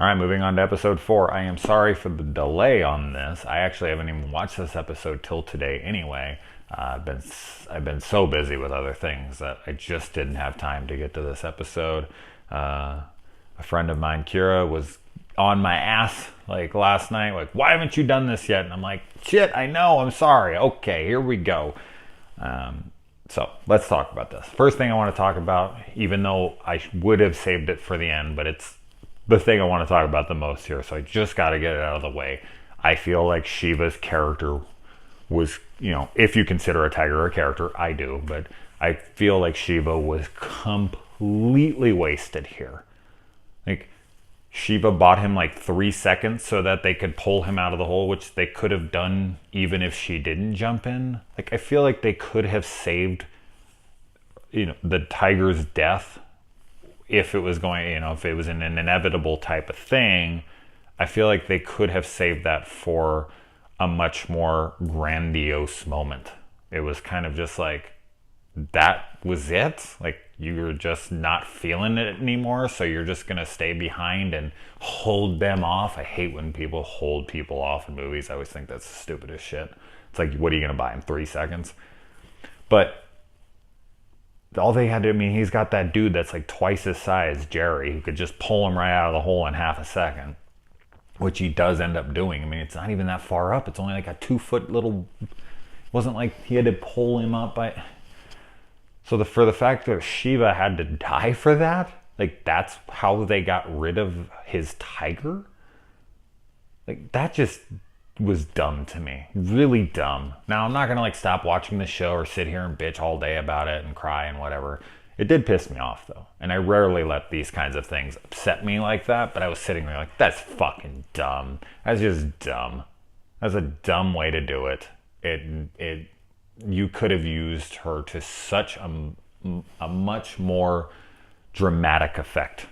All right, moving on to episode 4. I am sorry for the delay on this. I actually haven't even watched this episode till today anyway. I've been so busy with other things that I just didn't have time to get to this episode. A friend of mine, Kira, was on my ass like last night, like, why haven't you done this yet? And I'm like, shit, I know, I'm sorry. Okay, here we go. So let's talk about this. First thing I want to talk about, even though I would have saved it for the end, but it's the thing I want to talk about the most here, so I just got to get it out of the way. I feel like Shiva's character was, if you consider a tiger a character, I do, but I feel like Shiva was completely wasted here. Like, Shiva bought him like 3 seconds so that they could pull him out of the hole, which they could have done even if she didn't jump in. Like, I feel like they could have saved, the tiger's death if it was going, if it was an inevitable type of thing. I feel like they could have saved that for a much more grandiose moment. It was kind of just like, that was it. Like, you're just not feeling it anymore, so you're just gonna stay behind and hold them off. I hate when people hold people off in movies. I always think that's the stupidest shit. It's like, what are you gonna buy in 3 seconds? But all they had to, he's got that dude that's like twice his size, Jerry, who could just pull him right out of the hole in half a second, which he does end up doing. It's not even that far up. It's only like a 2-foot little, it wasn't like he had to pull him up by. So for the fact that Shiva had to die for that, like, that's how they got rid of his tiger? Like, that just was dumb to me. Really dumb. Now, I'm not going to, like, stop watching the show or sit here and bitch all day about it and cry and whatever. It did piss me off, though. And I rarely let these kinds of things upset me like that, but I was sitting there like, that's fucking dumb. That's just dumb. That's a dumb way to do it. You could have used her to such a much more dramatic effect.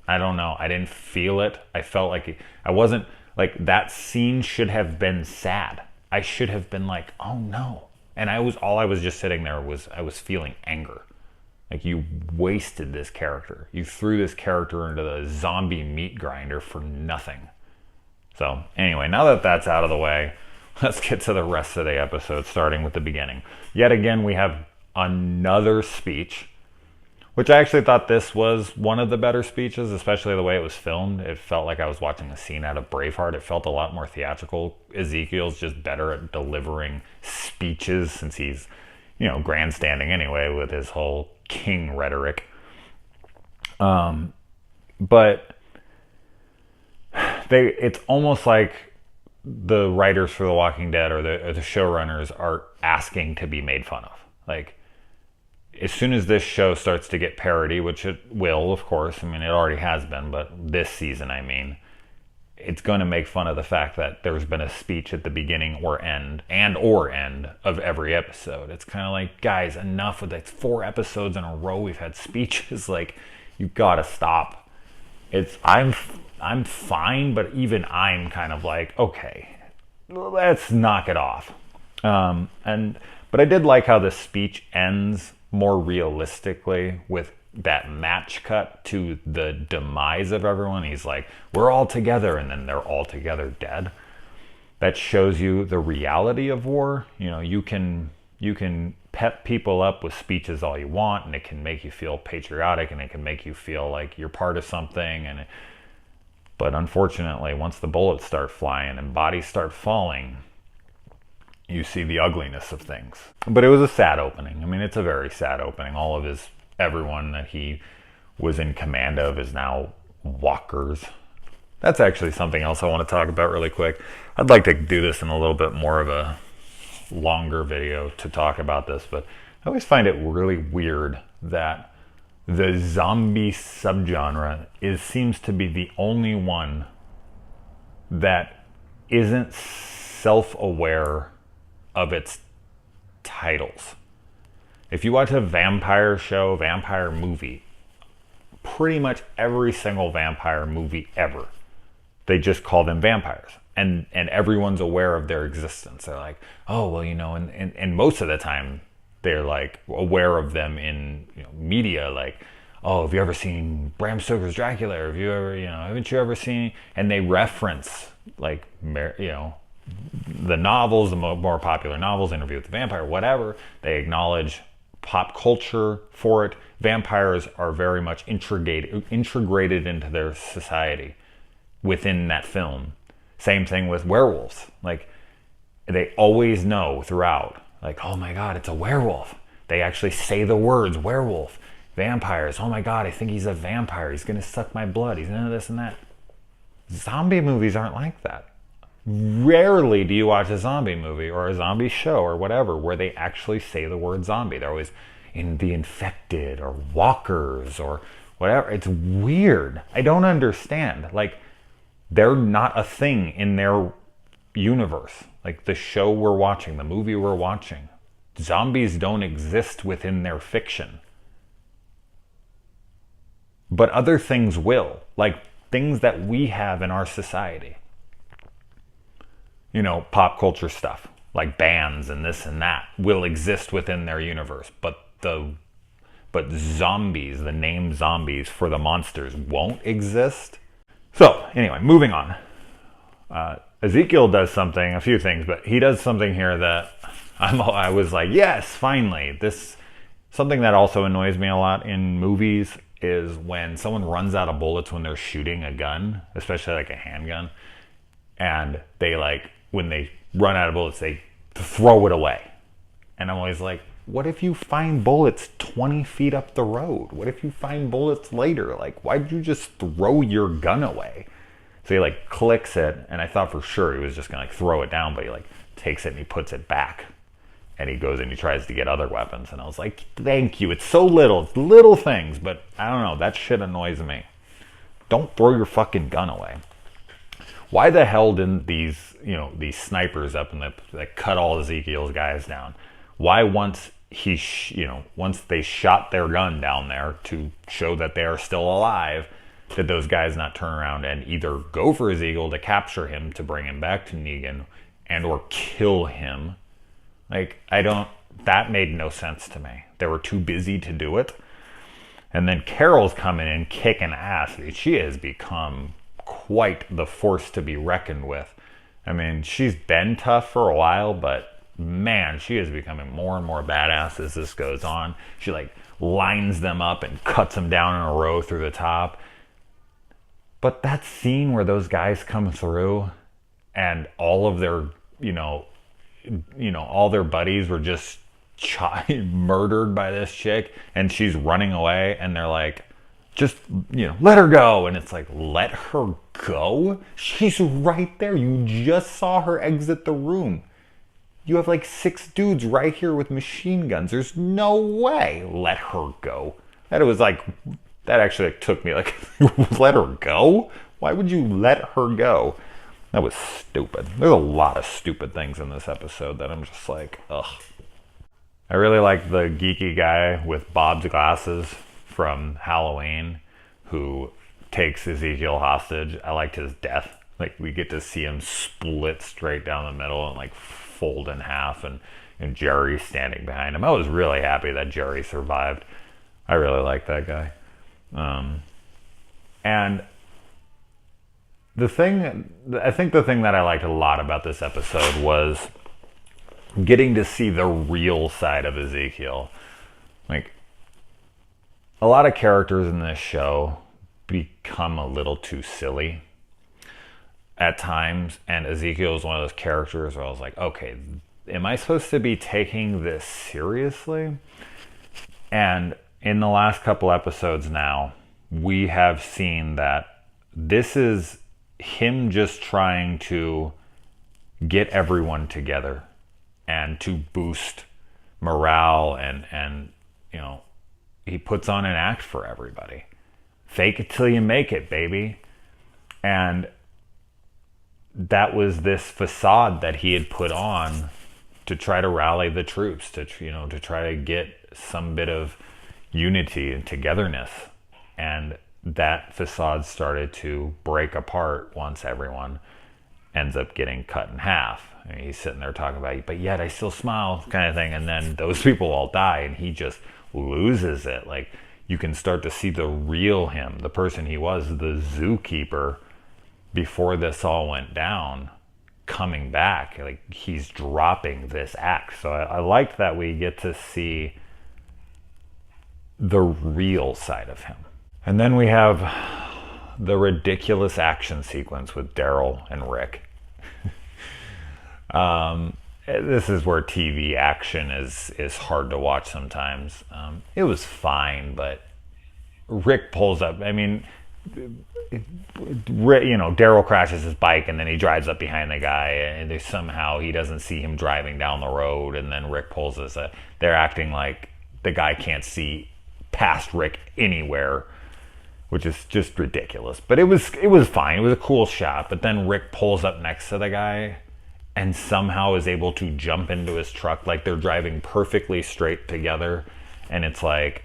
I don't know. I didn't feel it. I felt like I wasn't, like, that scene should have been sad. I should have been like, oh no. And I was just sitting there was, I was feeling anger. Like, you wasted this character. You threw this character into the zombie meat grinder for nothing. So anyway, now that that's out of the way, let's get to the rest of the episode, starting with the beginning. Yet again, we have another speech, which I actually thought this was one of the better speeches, especially the way it was filmed. It felt like I was watching a scene out of Braveheart. It felt a lot more theatrical. Ezekiel's just better at delivering speeches since he's, grandstanding anyway with his whole king rhetoric. But it's almost like the writers for The Walking Dead or the showrunners are asking to be made fun of. Like, as soon as this show starts to get parody, which it will, of course, it already has been, but this season, it's going to make fun of the fact that there's been a speech at the beginning or end of every episode. It's kind of like, guys, enough with it. 4 episodes in a row we've had speeches. Like, you've got to stop. I'm fine, but even I'm kind of like, okay, let's knock it off. But I did like how the speech ends more realistically with that match cut to the demise of everyone. He's like, we're all together, and then they're all together dead. That shows you the reality of war. You can pep people up with speeches all you want, and it can make you feel patriotic, and it can make you feel like you're part of something. But unfortunately, once the bullets start flying and bodies start falling, you see the ugliness of things. But it was a sad opening. It's a very sad opening. All of everyone that he was in command of is now walkers. That's actually something else I want to talk about really quick. I'd like to do this in a little bit more of a longer video to talk about this, but I always find it really weird that the zombie subgenre seems to be the only one that isn't self-aware of its titles. If you watch a vampire show, vampire movie, pretty much every single vampire movie ever, they just call them vampires. And everyone's aware of their existence. They're like, oh, well, and most of the time they're like aware of them in media, like, oh, have you ever seen Bram Stoker's Dracula? Or have you ever, haven't you ever seen? And they reference like, the novels, the more popular novels, Interview with the Vampire, whatever. They acknowledge pop culture for it. Vampires are very much integrated into their society within that film. Same thing with werewolves. Like, they always know throughout, like, oh my God, it's a werewolf. They actually say the words werewolf. Vampires, oh my God, I think he's a vampire. He's gonna suck my blood. He's into this and that. Zombie movies aren't like that. Rarely do you watch a zombie movie or a zombie show or whatever where they actually say the word zombie. They're always in the infected or walkers or whatever. It's weird. I don't understand. Like, they're not a thing in their universe. Like the show we're watching, the movie we're watching. Zombies don't exist within their fiction. But other things will. Like things that we have in our society. Pop culture stuff, like bands and this and that, will exist within their universe. But zombies, the name zombies for the monsters, won't exist. So, anyway, moving on. Ezekiel does a few things, but he does something here that I was like, yes, finally. Something that also annoys me a lot in movies is when someone runs out of bullets when they're shooting a gun, especially like a handgun, and when they run out of bullets, they throw it away. And I'm always like, what if you find bullets 20 feet up the road? What if you find bullets later? Like, why'd you just throw your gun away? So he clicks it, and I thought for sure he was just gonna throw it down, but he takes it and he puts it back. And he goes and he tries to get other weapons. And I was like, thank you. It's so little. It's little things, but I don't know. That shit annoys me. Don't throw your fucking gun away. Why the hell didn't these snipers up that cut all Ezekiel's guys down? Why once they shot their gun down there to show that they are still alive, did those guys not turn around and either go for Ezekiel to capture him to bring him back to Negan and or kill him? That made no sense to me. They were too busy to do it. And then Carol's coming in kicking ass. She has become quite the force to be reckoned with. I mean, she's been tough for a while, but man, she is becoming more and more badass as this goes on. She lines them up and cuts them down in a row through the top. But that scene where those guys come through and all of their, all their buddies were just murdered by this chick, and she's running away, and they're like, just, let her go. And it's like, let her go? She's right there. You just saw her exit the room. You have 6 dudes right here with machine guns. There's no way. Let her go. That actually took me let her go? Why would you let her go? That was stupid. There's a lot of stupid things in this episode that I'm just like, ugh. I really like the geeky guy with Bob's glasses from Halloween who takes Ezekiel hostage. I liked his death. We get to see him split straight down the middle and fold in half, and Jerry standing behind him. I was really happy that Jerry survived. I really like that guy. And the thing that I liked a lot about this episode was getting to see the real side of Ezekiel. A lot of characters in this show become a little too silly at times, and Ezekiel is one of those characters where I was like, okay, am I supposed to be taking this seriously? And in the last couple episodes now, we have seen that this is him just trying to get everyone together and to boost morale, and he puts on an act for everybody. Fake it till you make it, baby. And that was this facade that he had put on to try to rally the troops, to try to get some bit of unity and togetherness. And that facade started to break apart once everyone ends up getting cut in half. I mean, he's sitting there talking about, but yet I still smile, kind of thing. And then those people all die, and he just loses it. you can start to see the real him, the person he was, the zookeeper, before this all went down, coming back. Like, he's dropping this act. So I liked that we get to see the real side of him. And then we have the ridiculous action sequence with Daryl and Rick. This is where TV action is hard to watch sometimes. It was fine, but Rick pulls up. I mean, Daryl crashes his bike and then he drives up behind the guy, and somehow he doesn't see him driving down the road, and then Rick pulls this. They're acting like the guy can't see past Rick anywhere, which is just ridiculous. But it was fine. It was a cool shot. But then Rick pulls up next to the guy and somehow is able to jump into his truck, like they're driving perfectly straight together. And it's like,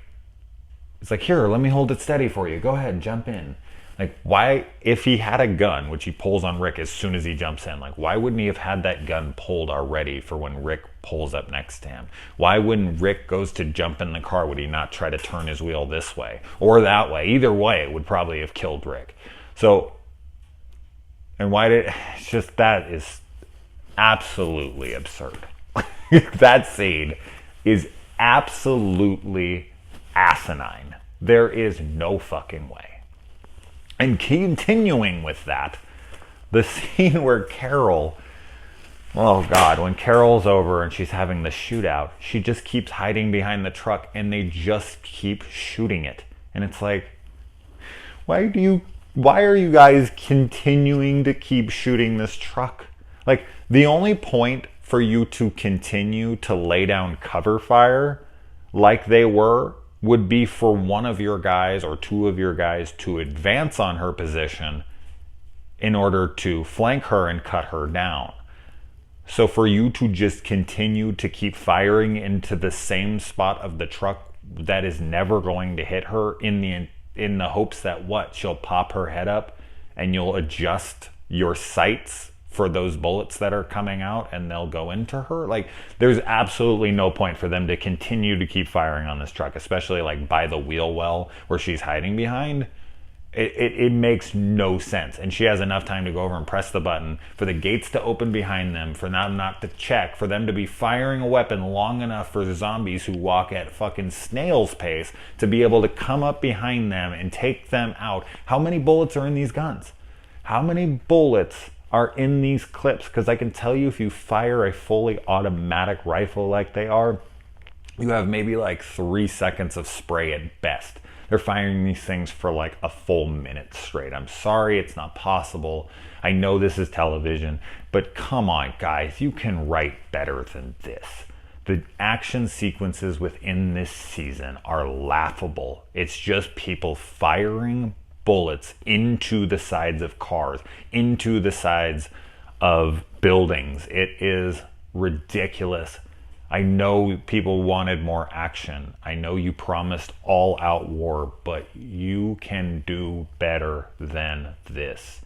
here, let me hold it steady for you. Go ahead, jump in. Like, why, if he had a gun, which he pulls on Rick as soon as he jumps in, like, why wouldn't he have had that gun pulled already for when Rick pulls up next to him? Why wouldn't Rick goes to jump in the car, would he not try to turn his wheel this way or that way? Either way, it would probably have killed Rick. So, and why did, it's just, that is absolutely absurd. That scene is absolutely asinine. There is no fucking way. And continuing with that, the scene where Carol, oh God, when Carol's over and she's having the shootout, she just keeps hiding behind the truck and they just keep shooting it. And it's like, why are you guys continuing to keep shooting this truck? Like, the only point for you to continue to lay down cover fire like they were would be for one of your guys or two of your guys to advance on her position in order to flank her and cut her down. So for you to just continue to keep firing into the same spot of the truck that is never going to hit her in the hopes that she'll pop her head up and you'll adjust your sights for those bullets that are coming out and they'll go into her. Like, there's absolutely no point for them to continue to keep firing on this truck, especially like by the wheel well where she's hiding behind. It makes no sense. And she has enough time to go over and press the button for the gates to open behind them, for them not to check, for them to be firing a weapon long enough for the zombies who walk at fucking snail's pace to be able to come up behind them and take them out. How many bullets are in these guns? How many bullets are in these clips? Because I can tell you, if you fire a fully automatic rifle like they are, you have maybe like 3 seconds of spray at best. They're firing these things for like a full minute straight. I'm sorry, it's not possible. I know this is television, but come on, guys, you can write better than this. The action sequences within this season are laughable. It's just people firing bullets into the sides of cars, into the sides of buildings. It is ridiculous. I know people wanted more action. I know you promised all out war, but you can do better than this.